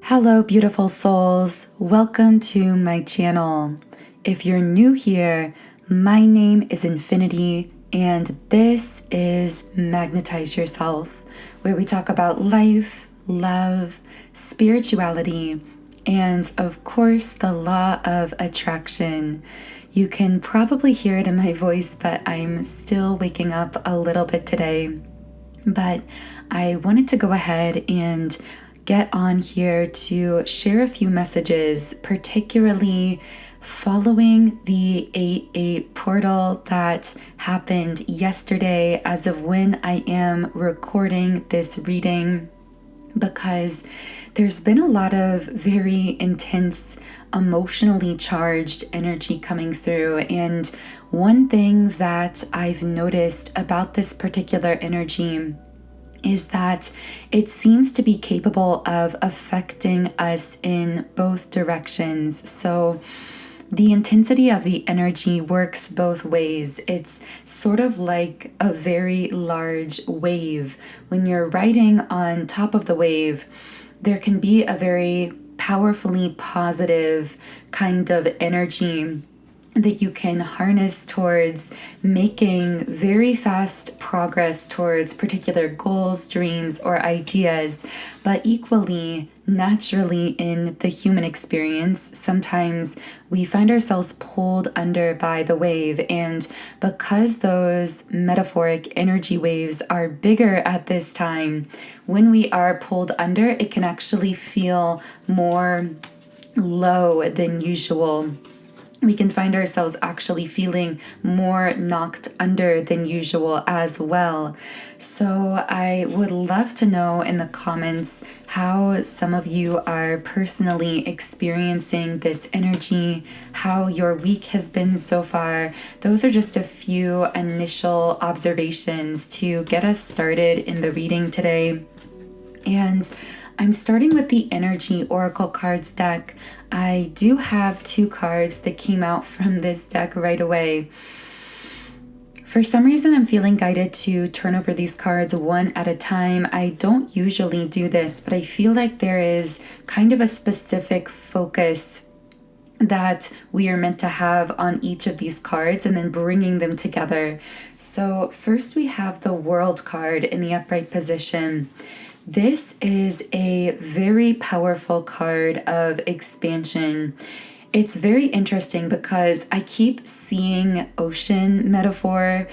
Hello, beautiful souls. Welcome to my channel. If you're new here, my name is Infinity, and this is Magnetize Yourself, where we talk about life, love, spirituality, and of course, the law of attraction. You can probably hear it in my voice, but I'm still waking up a little bit today. But I wanted to go ahead and get on here to share a few messages, particularly following the 8/8 portal that happened yesterday as of when I am recording this reading, because there's been a lot of very intense, emotionally charged energy coming through. And one thing that I've noticed about this particular energy is that it seems to be capable of affecting us in both directions. So the intensity of the energy works both ways. It's sort of like a very large wave. When you're riding on top of the wave, there can be a very powerfully positive kind of energy that you can harness towards making very fast progress towards particular goals, dreams, or ideas. But equally, naturally in the human experience, sometimes we find ourselves pulled under by the wave. And because those metaphoric energy waves are bigger at this time, when we are pulled under, it can actually feel more low than usual. We can find ourselves actually feeling more knocked under than usual as well. So I would love to know in the comments how some of you are personally experiencing this energy, how your week has been so far. Those are just a few initial observations to get us started in the reading today. And I'm starting with the Energy Oracle Cards deck. I do have 2 cards that came out from this deck right away. For some reason, I'm feeling guided to turn over these cards one at a time. I don't usually do this, but I feel like there is kind of a specific focus that we are meant to have on each of these cards and then bringing them together. So first we have the World card in the upright position. This is a very powerful card of expansion. It's very interesting because I keep seeing ocean metaphor,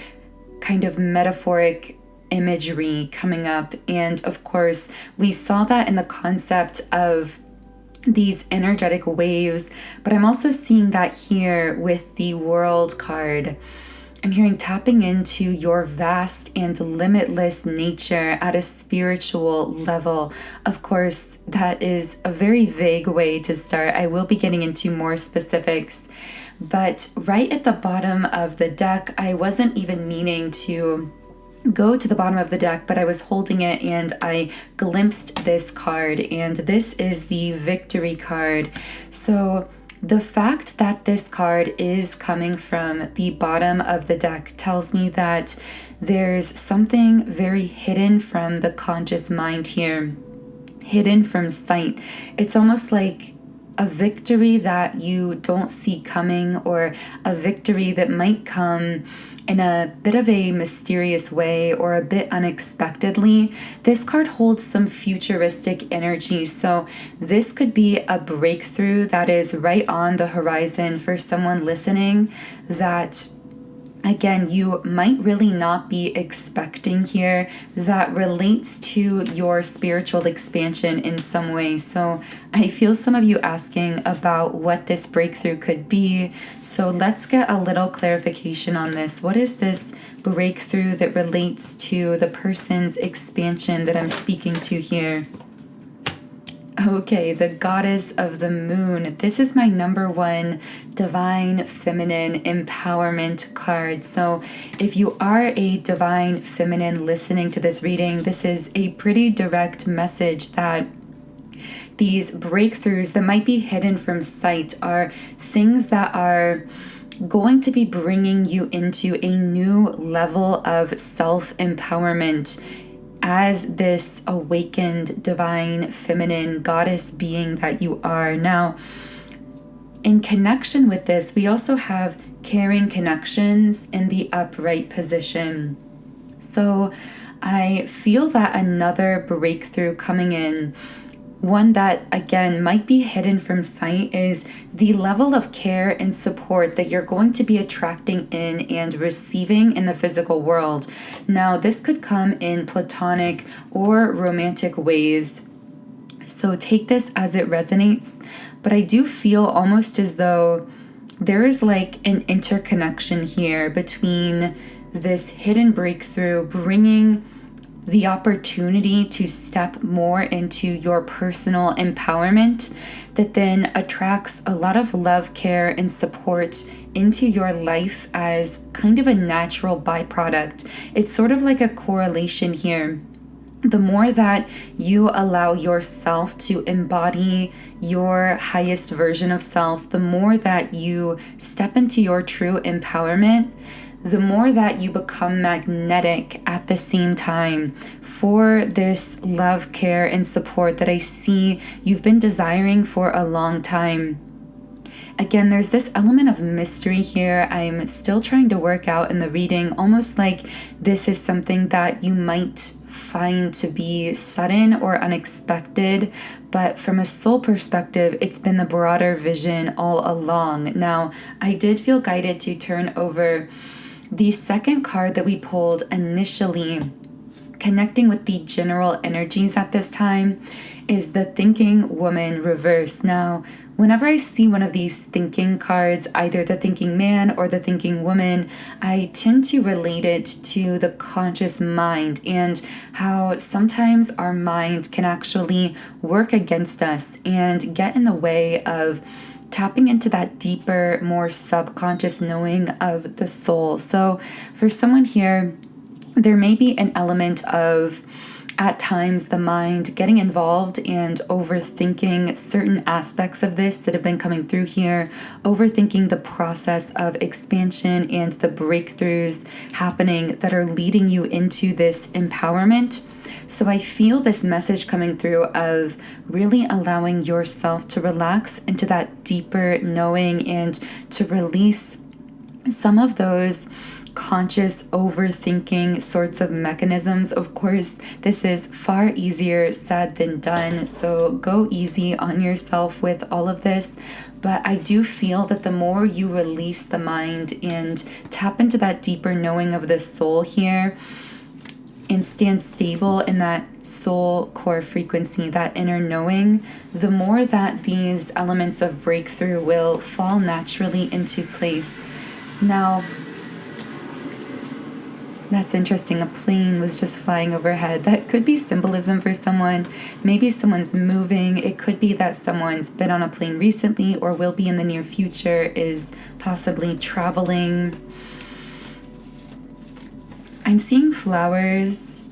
kind of metaphoric imagery coming up. And of course, we saw that in the concept of these energetic waves, but I'm also seeing that here with the World card. I'm hearing tapping into your vast and limitless nature at a spiritual level. Of course, that is a very vague way to start. I will be getting into more specifics. But right at the bottom of the deck, I wasn't even meaning to go to the bottom of the deck, but I was holding it and I glimpsed this card, and this is the Victory card. So the fact that this card is coming from the bottom of the deck tells me that there's something very hidden from the conscious mind here, hidden from sight. It's almost like a victory that you don't see coming, or a victory that might come in a bit of a mysterious way or a bit unexpectedly. This card holds some futuristic energy, so this could be a breakthrough that is right on the horizon for someone listening that, again, you might really not be expecting here, that relates to your spiritual expansion in some way. So I feel some of you asking about what this breakthrough could be. So let's get a little clarification on this. What is this breakthrough that relates to the person's expansion that I'm speaking to here? Okay, the Goddess of the Moon. This is my number 1 divine feminine empowerment card. So if you are a divine feminine listening to this reading, this is a pretty direct message that these breakthroughs that might be hidden from sight are things that are going to be bringing you into a new level of self-empowerment as this awakened, divine, feminine goddess being that you are. Now, in connection with this, we also have caring connections in the upright position. So I feel that another breakthrough coming in, one that again might be hidden from sight, is the level of care and support that you're going to be attracting in and receiving in the physical world. Now, this could come in platonic or romantic ways, so take this as it resonates. But I do feel almost as though there is like an interconnection here between this hidden breakthrough bringing the opportunity to step more into your personal empowerment that then attracts a lot of love, care, and support into your life as kind of a natural byproduct. It's sort of like a correlation here. The more that you allow yourself to embody your highest version of self, the more that you step into your true empowerment, the more that you become magnetic at the same time for this love, care, and support that I see you've been desiring for a long time. Again, there's this element of mystery here I'm still trying to work out in the reading, almost like this is something that you might find to be sudden or unexpected, but from a soul perspective, it's been the broader vision all along. Now, I did feel guided to turn over the second card that we pulled initially, connecting with the general energies at this time, is the Thinking Woman reverse. Now, whenever I see one of these thinking cards, either the Thinking Man or the Thinking Woman, I tend to relate it to the conscious mind and how sometimes our mind can actually work against us and get in the way of tapping into that deeper, more subconscious knowing of the soul. So for someone here, there may be an element of, at times, the mind getting involved and overthinking certain aspects of this that have been coming through here, overthinking the process of expansion and the breakthroughs happening that are leading you into this empowerment. So I feel this message coming through of really allowing yourself to relax into that deeper knowing and to release some of those conscious overthinking sorts of mechanisms. Of course, this is far easier said than done, so go easy on yourself with all of this. But I do feel that the more you release the mind and tap into that deeper knowing of the soul here, and stand stable in that soul core frequency, that inner knowing, the more that these elements of breakthrough will fall naturally into place. Now, that's interesting. A plane was just flying overhead. That could be symbolism for someone. Maybe someone's moving. It could be that someone's been on a plane recently or will be in the near future, is possibly traveling. I'm seeing flowers.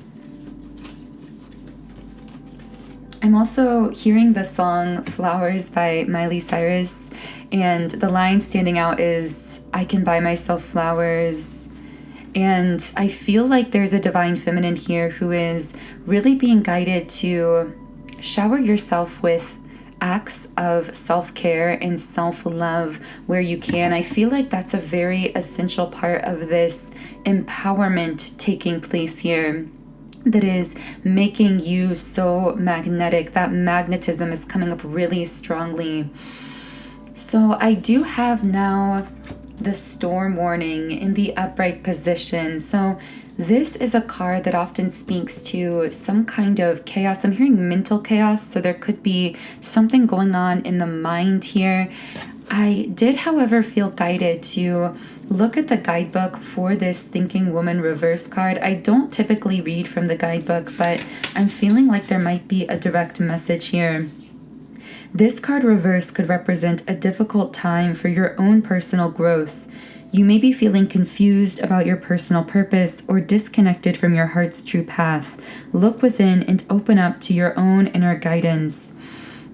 I'm also hearing the song Flowers by Miley Cyrus, and the line standing out is, I can buy myself flowers. And I feel like there's a divine feminine here who is really being guided to shower yourself with acts of self-care and self-love where you can. I feel like that's a very essential part of this empowerment taking place here that is making you so magnetic. That magnetism is coming up really strongly. So I do have now the storm warning in the upright position. So this is a card that often speaks to some kind of chaos. I'm hearing mental chaos, so there could be something going on in the mind here. I did, however, feel guided to look at the guidebook for this Thinking Woman reverse card. I don't typically read from the guidebook, but I'm feeling like there might be a direct message here. This card reverse could represent a difficult time for your own personal growth. You may be feeling confused about your personal purpose or disconnected from your heart's true path. Look within and open up to your own inner guidance.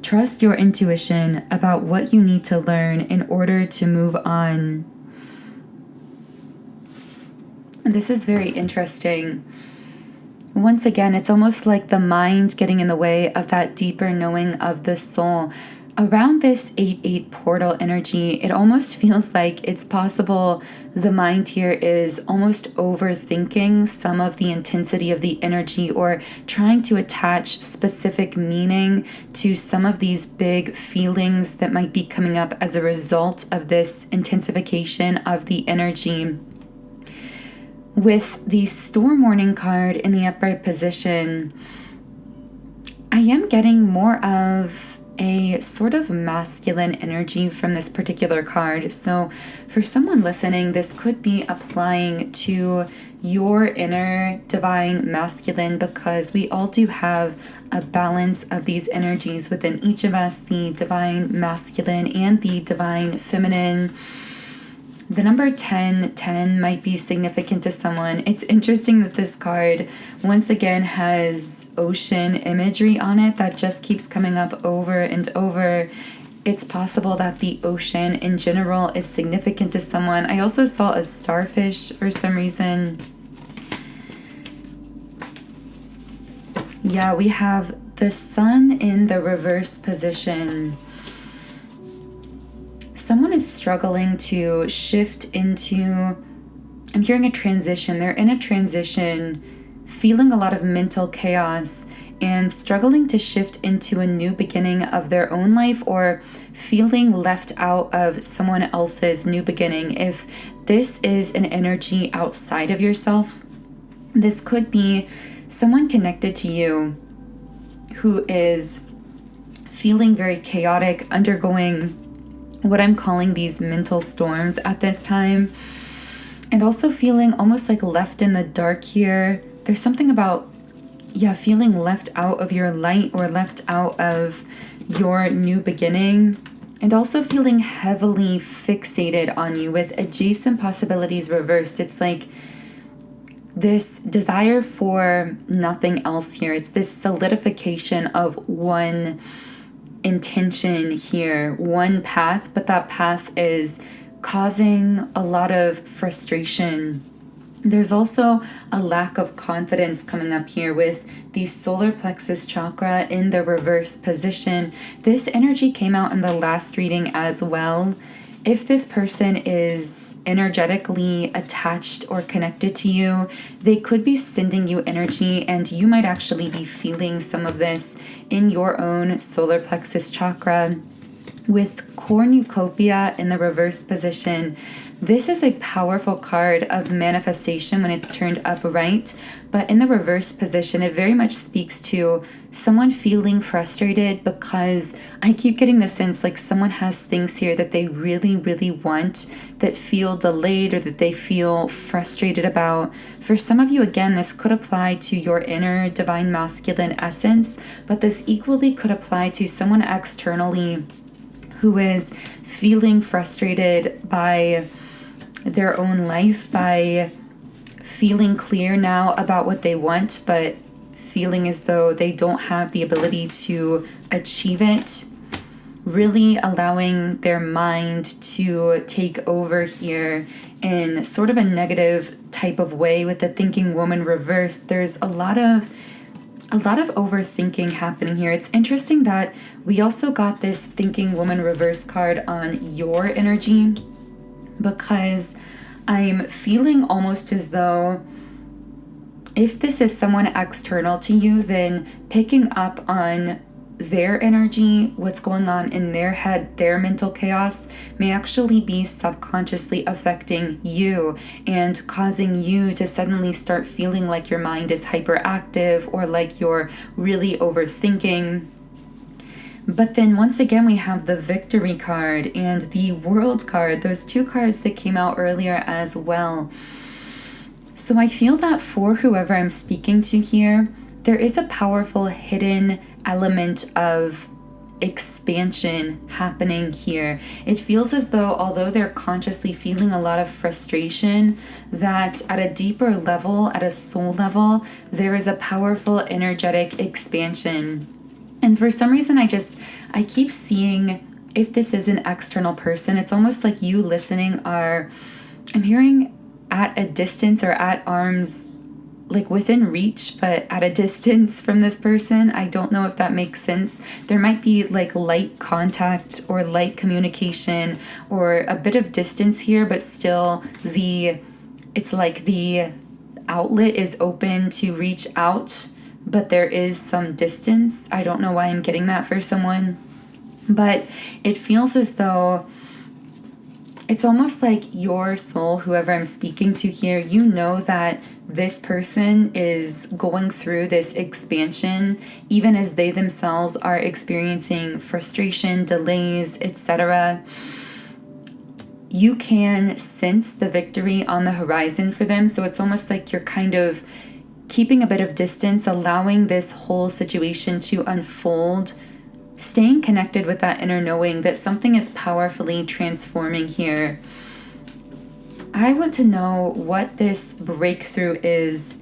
Trust your intuition about what you need to learn in order to move on. And this is very interesting. once again, it's almost like the mind getting in the way of that deeper knowing of the soul. Around this 8-8 portal energy, it almost feels like it's possible the mind here is almost overthinking some of the intensity of the energy, or trying to attach specific meaning to some of these big feelings that might be coming up as a result of this intensification of the energy. With the storm warning card in the upright position, I am getting more of a sort of masculine energy from this particular card. So for someone listening, this could be applying to your inner divine masculine, because we all do have a balance of these energies within each of us, the divine masculine and the divine feminine. The number 10 might be significant to someone. It's interesting that this card once again has ocean imagery on it that just keeps coming up over and over. It's possible that the ocean in general is significant to someone. I also saw a starfish for some reason. Yeah, we have the sun in the reverse position. Someone is struggling to shift into, I'm hearing a transition. They're in a transition, feeling a lot of mental chaos and struggling to shift into a new beginning of their own life, or feeling left out of someone else's new beginning. If this is an energy outside of yourself, this could be someone connected to you who is feeling very chaotic, undergoing what I'm calling these mental storms at this time, and also feeling almost like left in the dark here. There's something about, feeling left out of your light or left out of your new beginning, and also feeling heavily fixated on you with adjacent possibilities reversed. It's like this desire for nothing else here. It's this solidification of one intention here, one path, but that path is causing a lot of frustration. There's also a lack of confidence coming up here with the solar plexus chakra in the reverse position. This energy came out in the last reading as well. If this person is energetically attached or connected to you, they could be sending you energy, and you might actually be feeling some of this in your own solar plexus chakra. With cornucopia in the reverse position, this is a powerful card of manifestation when it's turned upright, but in the reverse position, it very much speaks to someone feeling frustrated, because I keep getting the sense like someone has things here that they really, really want that feel delayed, or that they feel frustrated about. For some of you, again, this could apply to your inner divine masculine essence, but this equally could apply to someone externally who is feeling frustrated by their own life, by feeling clear now about what they want, but feeling as though they don't have the ability to achieve it. Really allowing their mind to take over here in sort of a negative type of way. With the thinking woman reverse, there's a lot of overthinking happening here. It's interesting that we also got this thinking woman reverse card on your energy, because I'm feeling almost as though if this is someone external to you, then picking up on their energy, what's going on in their head, their mental chaos, may actually be subconsciously affecting you and causing you to suddenly start feeling like your mind is hyperactive, or like you're really overthinking. But then once again, we have the victory card and the world card, those two cards that came out earlier as well. So I feel that for whoever I'm speaking to here, there is a powerful hidden element of expansion happening here. It feels as though, although they're consciously feeling a lot of frustration, that at a deeper level, at a soul level, there is a powerful energetic expansion. And for some reason, I keep seeing, if this is an external person, it's almost like you listening I'm hearing at a distance or at arm's like within reach, but at a distance from this person. I don't know if that makes sense. There might be like light contact or light communication or a bit of distance here, but still it's like the outlet is open to reach out, but there is some distance. I don't know why I'm getting that for someone, but it feels as though it's almost like your soul, whoever I'm speaking to here, you know that this person is going through this expansion, even as they themselves are experiencing frustration, delays, etc. You can sense the victory on the horizon for them. So it's almost like you're kind of keeping a bit of distance, allowing this whole situation to unfold, staying connected with that inner knowing that something is powerfully transforming here. I want to know what this breakthrough is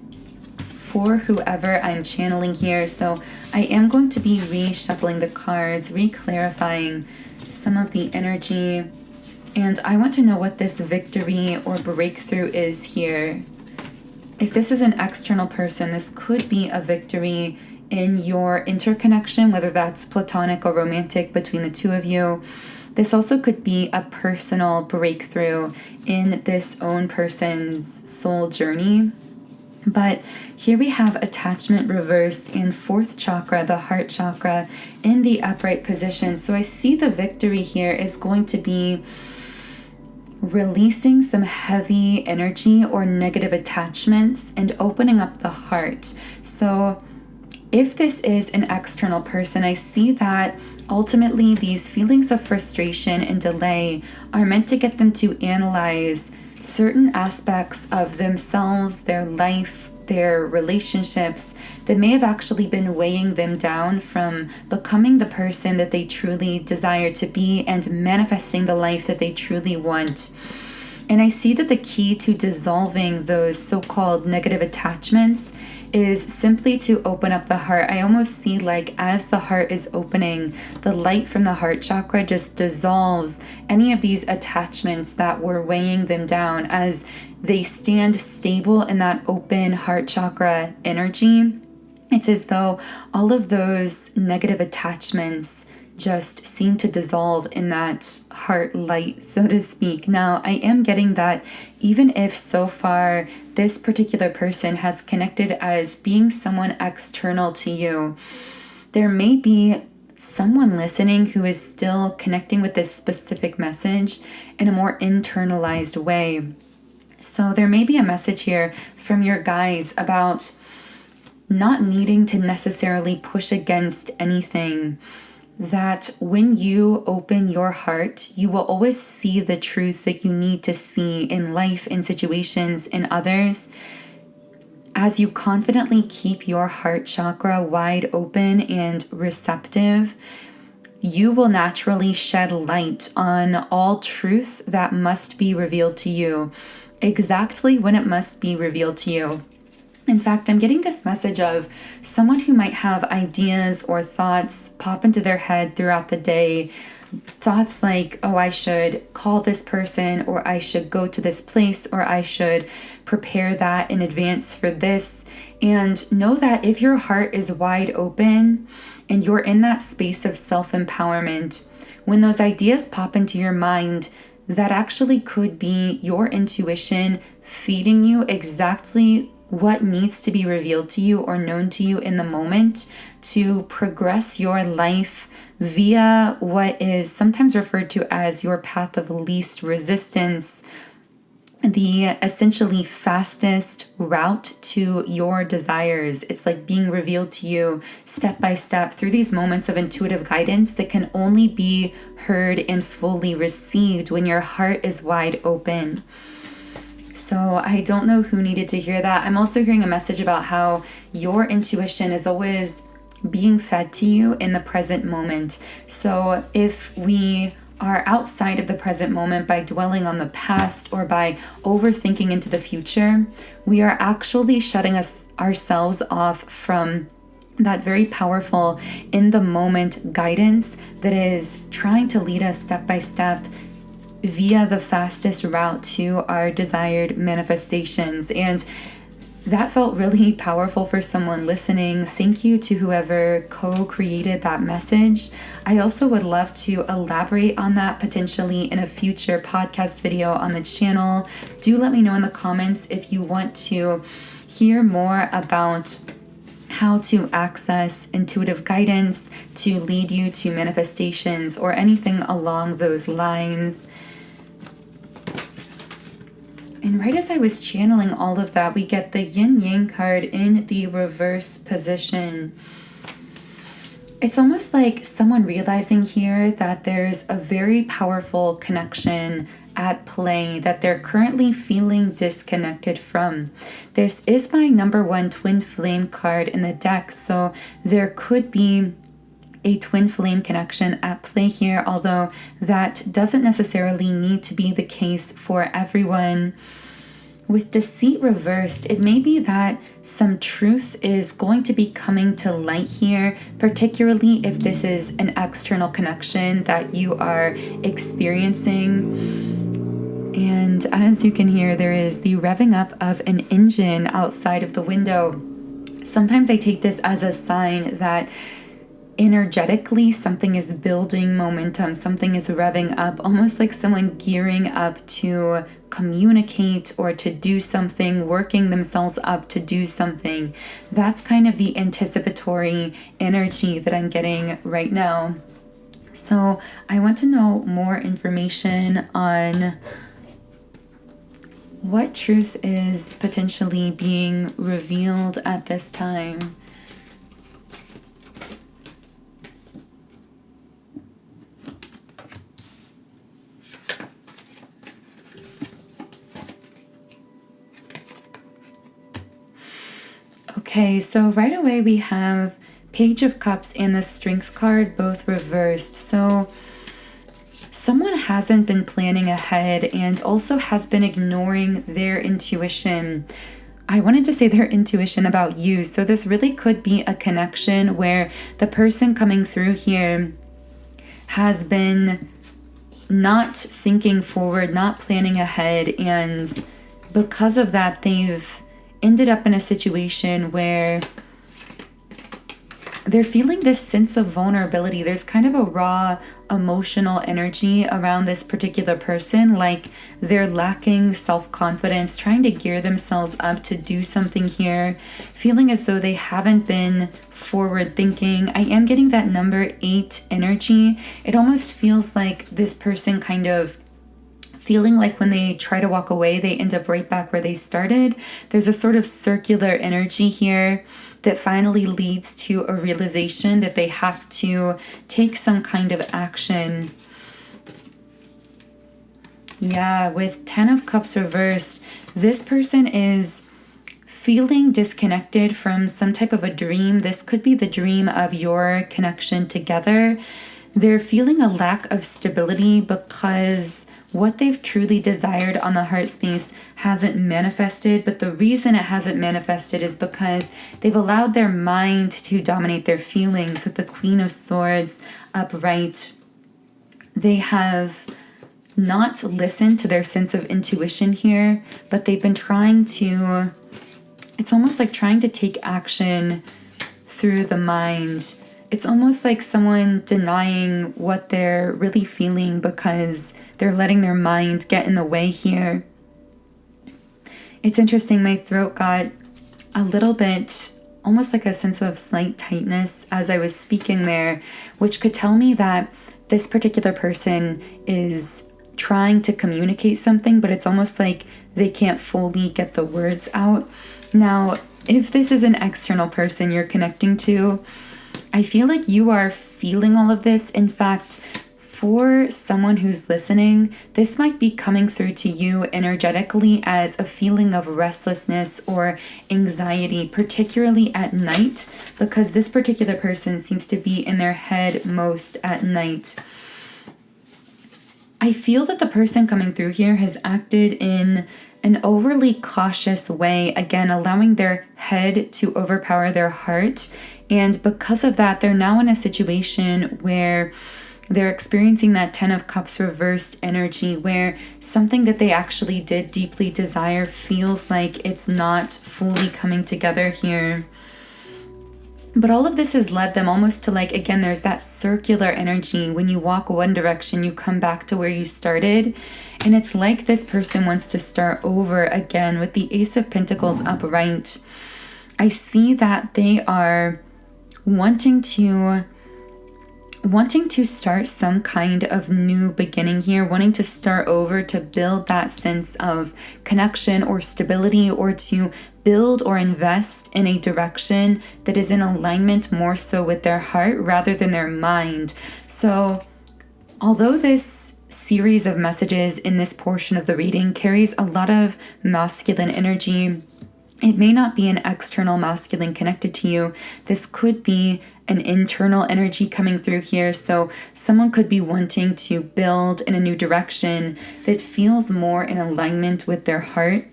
for whoever I'm channeling here. So I am going to be reshuffling the cards, re-clarifying some of the energy, and I want to know what this victory or breakthrough is here. If this is an external person, this could be a victory in your interconnection, whether that's platonic or romantic between the two of you. This also could be a personal breakthrough in this own person's soul journey. But here we have attachment reversed and fourth chakra, the heart chakra, in the upright position. So I see the victory here is going to be releasing some heavy energy or negative attachments and opening up the heart. So if this is an external person, I see that ultimately these feelings of frustration and delay are meant to get them to analyze certain aspects of themselves, their life, their relationships that may have actually been weighing them down from becoming the person that they truly desire to be and manifesting the life that they truly want. And I see that the key to dissolving those so-called negative attachments is simply to open up the heart. I almost see like as the heart is opening, the light from the heart chakra just dissolves any of these attachments that were weighing them down as they stand stable in that open heart chakra energy. It's as though all of those negative attachments just seem to dissolve in that heart light, so to speak. Now, I am getting that even if so far this particular person has connected as being someone external to you, there may be someone listening who is still connecting with this specific message in a more internalized way. So there may be a message here from your guides about not needing to necessarily push against anything, that when you open your heart, you will always see the truth that you need to see in life, in situations, in others. As you confidently keep your heart chakra wide open and receptive, you will naturally shed light on all truth that must be revealed to you, exactly when it must be revealed to you. In fact, I'm getting this message of someone who might have ideas or thoughts pop into their head throughout the day. Thoughts like, oh, I should call this person, or I should go to this place, or I should prepare that in advance for this. And know that if your heart is wide open and you're in that space of self-empowerment, when those ideas pop into your mind, that actually could be your intuition feeding you exactly what needs to be revealed to you or known to you in the moment to progress your life via what is sometimes referred to as your path of least resistance, the essentially fastest route to your desires. It's like being revealed to you step by step through these moments of intuitive guidance that can only be heard and fully received when your heart is wide open. So I don't know who needed to hear that. I'm also hearing a message about how your intuition is always being fed to you in the present moment. So if we are outside of the present moment by dwelling on the past or by overthinking into the future, we are actually shutting ourselves off from that very powerful in the moment guidance that is trying to lead us step by step via the fastest route to our desired manifestations. And that felt really powerful for someone listening. Thank you to whoever co-created that message. I also would love to elaborate on that potentially in a future podcast video on the channel. Do let me know in the comments if you want to hear more about how to access intuitive guidance to lead you to manifestations or anything along those lines. And right as I was channeling all of that, we get the yin yang card in the reverse position. It's almost like someone realizing here that there's a very powerful connection at play that they're currently feeling disconnected from. This is my number one twin flame card in the deck, so there could be a twin flame connection at play here, although that doesn't necessarily need to be the case for everyone. With deceit reversed, it may be that some truth is going to be coming to light here, particularly if this is an external connection that you are experiencing. And as you can hear, there is the revving up of an engine outside of the window. Sometimes I take this as a sign that energetically something is building momentum, something is revving up, almost like someone gearing up to communicate or to do something, working themselves up to do something. That's kind of the anticipatory energy that I'm getting right now. So I want to know more information on what truth is potentially being revealed at this time. Okay, so right away we have Page of Cups and the Strength card both reversed. So someone hasn't been planning ahead and also has been ignoring their intuition. I wanted to say their intuition about you. So this really could be a connection where the person coming through here has been not thinking forward, not planning ahead, and because of that, they've ended up in a situation where they're feeling this sense of vulnerability. There's kind of a raw emotional energy around this particular person, like they're lacking self-confidence, trying to gear themselves up to do something here, feeling as though they haven't been forward thinking. I am getting that number 8 energy. It almost feels like this person kind of feeling like when they try to walk away, they end up right back where they started. There's a sort of circular energy here that finally leads to a realization that they have to take some kind of action. Yeah, with 10 of Cups reversed, this person is feeling disconnected from some type of a dream. This could be the dream of your connection together. They're feeling a lack of stability because what they've truly desired on the heart space hasn't manifested, but the reason it hasn't manifested is because they've allowed their mind to dominate their feelings. With the Queen of Swords upright, they have not listened to their sense of intuition here, but they've been trying to, it's almost like trying to take action through the mind. It's almost like someone denying what they're really feeling because they're letting their mind get in the way here. It's interesting, my throat got a little bit, almost like a sense of slight tightness as I was speaking there, which could tell me that this particular person is trying to communicate something, but it's almost like they can't fully get the words out. Now, if this is an external person you're connecting to, I feel like you are feeling all of this. In fact, for someone who's listening, this might be coming through to you energetically as a feeling of restlessness or anxiety, particularly at night, because this particular person seems to be in their head most at night. I feel that the person coming through here has acted in an overly cautious way, again, allowing their head to overpower their heart. And because of that, they're now in a situation where They're experiencing that 10 of Cups reversed energy where something that they actually did deeply desire feels like it's not fully coming together here. But all of this has led them almost to like, again, there's that circular energy. When you walk one direction, you come back to where you started. And it's like this person wants to start over again with the Ace of Pentacles upright. I see that they are wanting to start some kind of new beginning here, wanting to start over to build that sense of connection or stability, or to build or invest in a direction that is in alignment more so with their heart rather than their mind. So although this series of messages in this portion of the reading carries a lot of masculine energy, it may not be an external masculine connected to you. This could be an internal energy coming through here. So someone could be wanting to build in a new direction that feels more in alignment with their heart.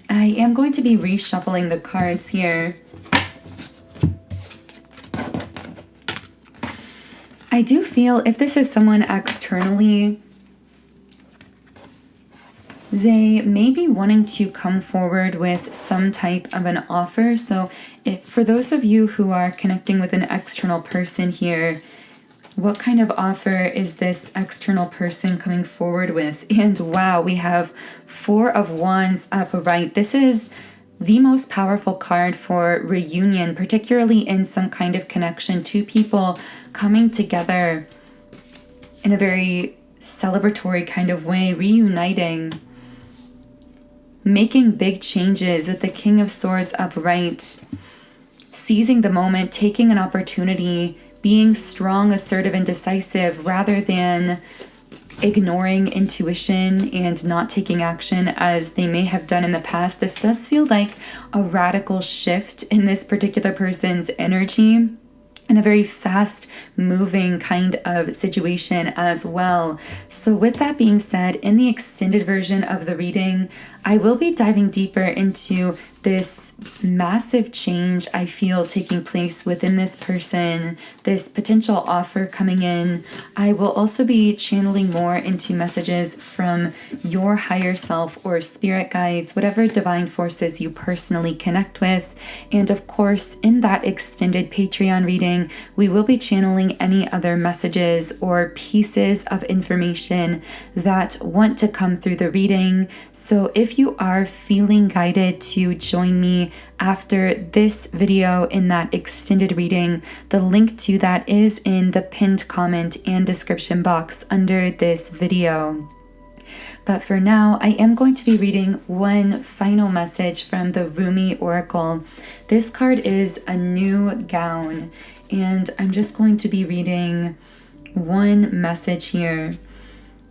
I am going to be reshuffling the cards here. I do feel if this is someone externally, they may be wanting to come forward with some type of an offer. So for those of you who are connecting with an external person here, what kind of offer is this external person coming forward with? And wow, we have 4 of Wands upright. This is the most powerful card for reunion, particularly in some kind of connection. 2 people coming together in a very celebratory kind of way, reuniting, making big changes with the King of Swords upright, seizing the moment, taking an opportunity, being strong, assertive, and decisive rather than ignoring intuition and not taking action as they may have done in the past. This does feel like a radical shift in this particular person's energy, in a very fast moving kind of situation as well. So with that being said, in the extended version of the reading, I will be diving deeper into this massive change I feel taking place within this person, this potential offer coming in. I will also be channeling more into messages from your higher self or spirit guides, whatever divine forces you personally connect with. And of course, in that extended Patreon reading, we will be channeling any other messages or pieces of information that want to come through the reading. So if you are feeling guided to join me after this video in that extended reading, the link to that is in the pinned comment and description box under this video. But for now, I am going to be reading one final message from the Rumi Oracle. This card is a new gown, and I'm just going to be reading one message here.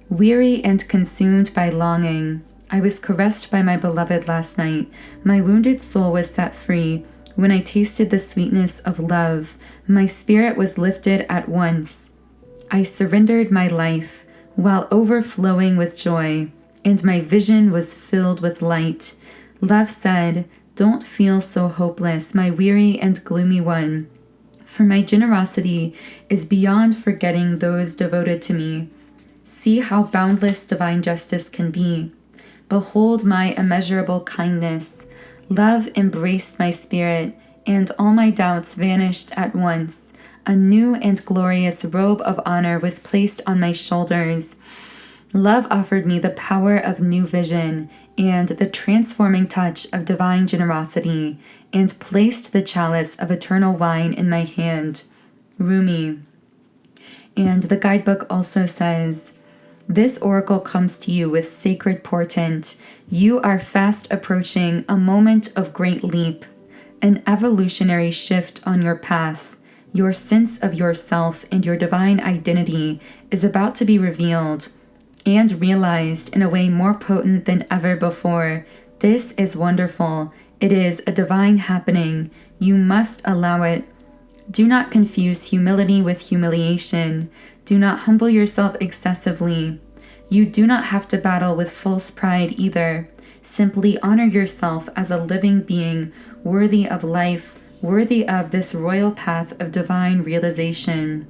Weary and consumed by longing, I was caressed by my beloved last night. My wounded soul was set free. When I tasted the sweetness of love, my spirit was lifted at once. I surrendered my life while overflowing with joy, and my vision was filled with light. Love said, "Don't feel so hopeless, my weary and gloomy one, for my generosity is beyond forgetting those devoted to me. See how boundless divine justice can be. Behold my immeasurable kindness. Love embraced my spirit, and all my doubts vanished at once. A new and glorious robe of honor was placed on my shoulders. Love offered me the power of new vision and the transforming touch of divine generosity, and placed the chalice of eternal wine in my hand." Rumi. And the guidebook also says, "This oracle comes to you with sacred portent. You are fast approaching a moment of great leap, an evolutionary shift on your path. Your sense of yourself and your divine identity is about to be revealed and realized in a way more potent than ever before. This is wonderful. It is a divine happening. You must allow it. Do not confuse humility with humiliation. Do not humble yourself excessively. You do not have to battle with false pride either. Simply honor yourself as a living being worthy of life, worthy of this royal path of divine realization.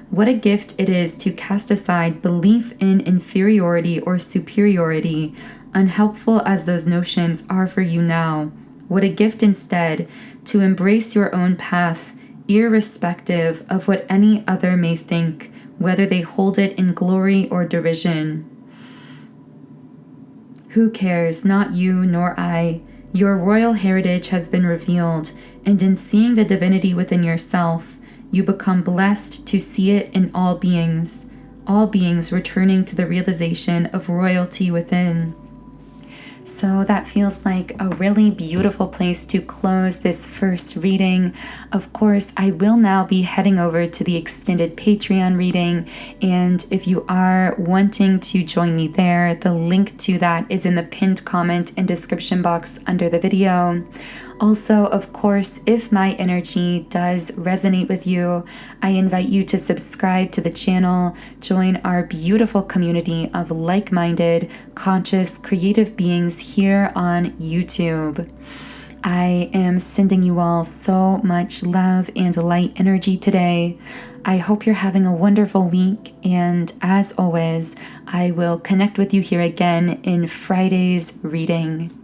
What a gift it is to cast aside belief in inferiority or superiority, unhelpful as those notions are for you now. What a gift instead to embrace your own path, irrespective of what any other may think, whether they hold it in glory or derision. Who cares? Not you nor I. Your royal heritage has been revealed, and in seeing the divinity within yourself, you become blessed to see it in all beings returning to the realization of royalty within. So that feels like a really beautiful place to close this first reading. Of course, I will now be heading over to the extended Patreon reading, and if you are wanting to join me there, the link to that is in the pinned comment and description box under the video. Also, of course, if my energy does resonate with you, I invite you to subscribe to the channel, join our beautiful community of like-minded, conscious, creative beings here on YouTube. I am sending you all so much love and light energy today. I hope you're having a wonderful week, and as always, I will connect with you here again in Friday's reading.